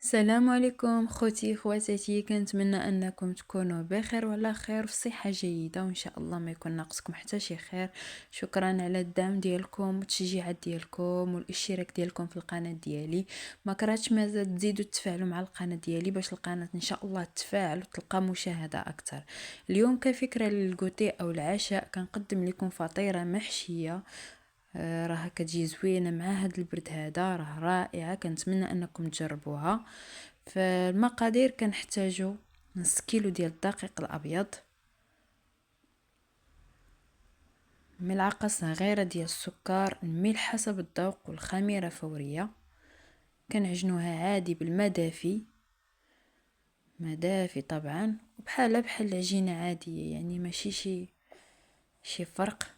السلام عليكم خوتي خواتاتي، كنتمنى انكم تكونوا بخير وعلى خير في صحه جيده، وان شاء الله ما يكون ناقصكم حتى شي خير. شكرا على الدعم ديالكم والتشجيعات ديالكم والاشتراك ديالكم في القناه ديالي. ما كرهتش مازال تزيدوا تفاعلوا مع القناه ديالي باش القناه ان شاء الله تفاعل وتلقى مشاهده اكثر. اليوم كفكره للغوتي او العشاء كنقدم لكم فطيره محشيه. راها كتجي زوينه مع هاد البرد هذا، راه رائعه، كنتمنى انكم تجربوها. فالمقادير كنحتاجو نص كيلو ديال الدقيق الابيض، ملعقه صغيره ديال السكر، الملح حسب الذوق، والخميره فوريه. كنعجنوها عادي بالماء دافي، ما دافي طبعا، وبحال العجينه عاديه، يعني ماشي شي فرق.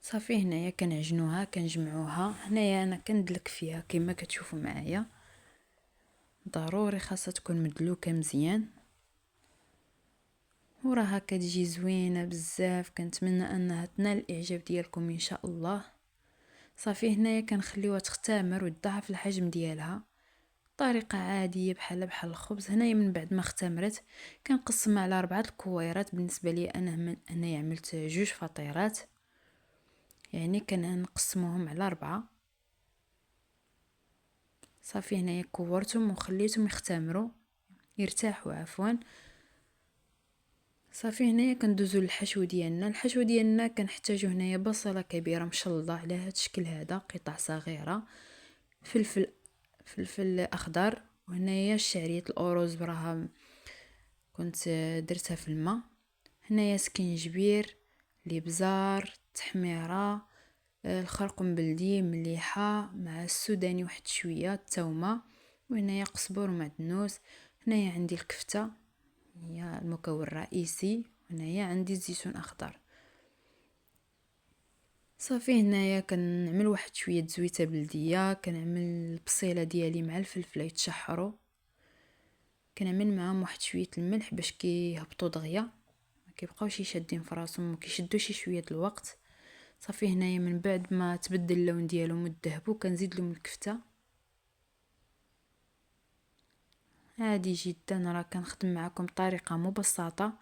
صافي هنايا كنعجنوها كنجمعوها. هنايا انا كندلك فيها كما كتشوفوا معايا، ضروري خاصها تكون مدلوكه مزيان، وراها كتجي زوينه بزاف. كنتمنى انها تنال الاعجاب ديالكم ان شاء الله. صافي هنايا كنخليوها تختمر وتضاعف الحجم ديالها، طريقه عاديه بحال الخبز. هنايا من بعد ما اختمرت كنقسمها على 4 الكويرات. بالنسبه لي انا هنايا عملت 2 فطيرات، يعني كنقسموهم على 4. صافي هنايا كورتهم وخليتهم يختمروا يرتاحوا عفوا. صافي هنايا كندوزو للحشو ديالنا. الحشو ديالنا كنحتاجو هنايا بصله كبيره مشلضه على هذا الشكل هذا، قطع صغيره، فلفل اخضر، وهنايا الشعريه الارز براها كنت درتها في الماء. هنايا سكينجبير، الابزار، التحميره، الخرق بلدي، مليحه مع السوداني واحد شويه، الثومه، وهنايا قزبر ومعدنوس. هنايا عندي الكفته هي المكون الرئيسي، هنايا عندي الزيتون اخضر. صافي هنايا كنعمل واحد شويه زويته بلديه، كنعمل البصيله ديالي مع الفلفله يتشحروا، كنعمل معاهم واحد شويه الملح باش كيهبطوا دغيا، ما كيبقاوش يشادين في راسهم وكيشدوا شي شويه الوقت. صافي هنايا من بعد ما تبدل اللون ديالهم وذهبوا كنزيد لهم الكفته. عادي جدا، راه كنخدم معكم بطريقه مبسطه.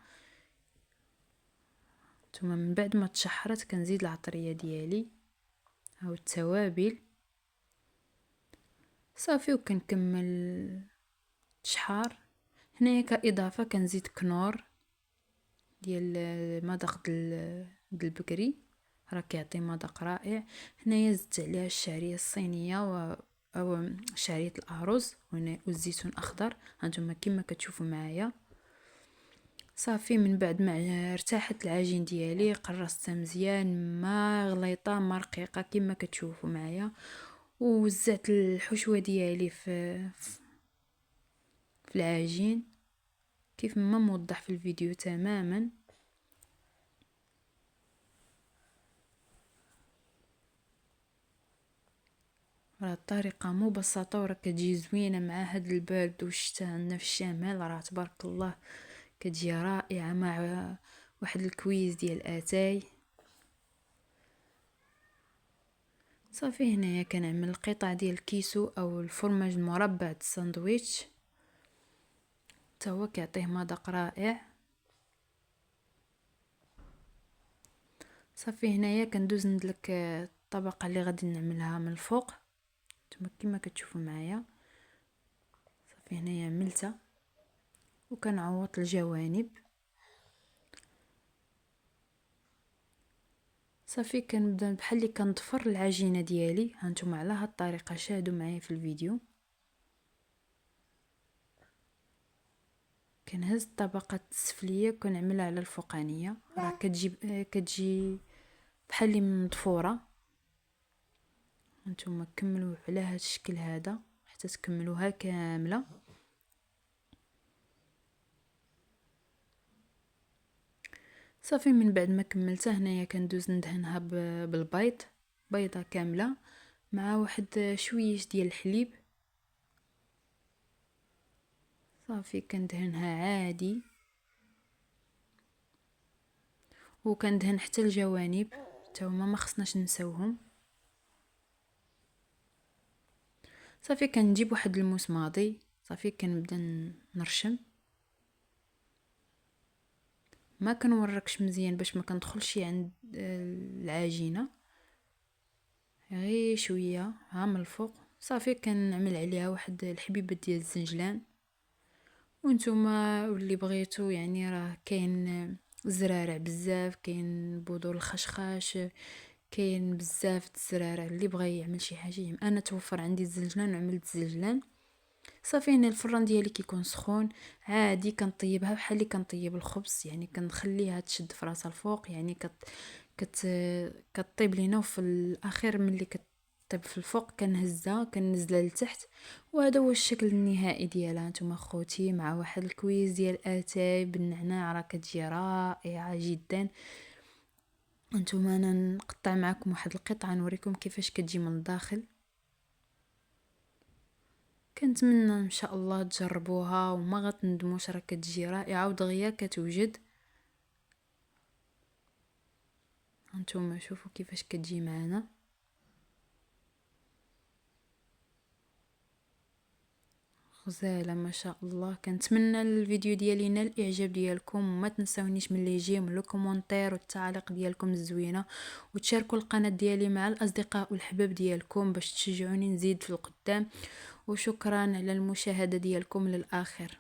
ثم من بعد ما تشحرت كنزيد العطريه ديالي او التوابل. صافي وكنكمل تشحار. هنايا كاضافه كنزيد كنور ديال مذاق د البقري، راه كيعطي مذاق رائع. هنايا زدت عليها الشعريه الصينيه او شعريه الارز والزيتون الاخضر، هانتوما كما كتشوفوا معايا. صافي من بعد ما ارتاحت العجين ديالي قرصتها مزيان، ما غليطه ما رقيقه كما كتشوفوا معايا، ووزعت الحشوه ديالي في العجين كيف ما موضح في الفيديو تماما. راه الطريقه مبسطه وراه كتجي زوينه مع هاد البرد والشتاء عندنا في الشمال، راه تبارك الله كتجي رائعه مع واحد الكويز ديال اتاي. صافي هنايا كنعمل القطع ديال الكيسو او الفرماج المربع د الساندويتش، حتى هو كيعطيه مذاق رائع. صافي هنايا كندوز ندلك الطبقه اللي غادي نعملها من الفوق، نتوما كما كتشوفوا معايا. صافي هنايا عملتها وكنعوض الجوانب. صافي كنبدا بحال اللي كنضفر العجينه ديالي، هانتوما على هاد الطريقه شاهدوا معايا في الفيديو. كنهز الطبقه السفليه وكنعملها على الفوقانيه، راه كتجي بحال اللي مضفوره. هانتوما كملوا على هاد الشكل هذا حتى تكملوها كامله. صافي من بعد ما كملتها هنايا كندوز ندهنها بالبيض، بيضه كامله مع واحد شويه ديال الحليب. صافي كندهنها عادي، وكندهن حتى الجوانب حتى هما ما خصناش نساوهم. صافي كنجيب واحد الموس ماضي، صافي كنبدا نرشم، ما كنوركش مزيان باش ما كندخلش عند العجينه، غير شويه ها من الفوق. صافي كنعمل عليها واحد الحبيبه ديال الزنجلان. وانتوما واللي بغيتو يعني راه كاين الزرارع بزاف، كاين بذور الخشخاش، كاين بزاف د الزرارع. اللي بغى يعمل شي حاجه، انا توفر عندي الزنجلان وعملت الزنجلان. صافي هنا الفران ديالي كيكون سخون عادي، كنطيبها بحال اللي كنطيب الخبز، يعني كنخليها تشد في راسها الفوق، يعني كت كطيب لينا، وفي الاخير ملي كطيب في الفوق كنهزها كنزلها لتحت. وهذا هو الشكل النهائي ديالها نتوما خوتي، مع واحد الكويز ديال اتاي بالنعناع، راه كتجي رائعه جدا. انتوما انا نقطع معكم واحد القطعه نوريكم كيفاش كتجي من الداخل. كنتمنى ان شاء الله تجربوها وما غتندموش، راه كتجي رائعه ودغيا كتوجد. هانتوما شوفوا كيفاش كتجي معنا، غزاله ما شاء الله. كنتمنى الفيديو ديالي ينال الاعجاب ديالكم، وما تنساونيش من اللي يجي من الكومونتير والتعاليق ديالكم الزوينه، وتشاركوا القناه ديالي مع الاصدقاء والحباب ديالكم باش تشجعوني نزيد في القدام. وشكرا على المشاهده ديالكم للاخر.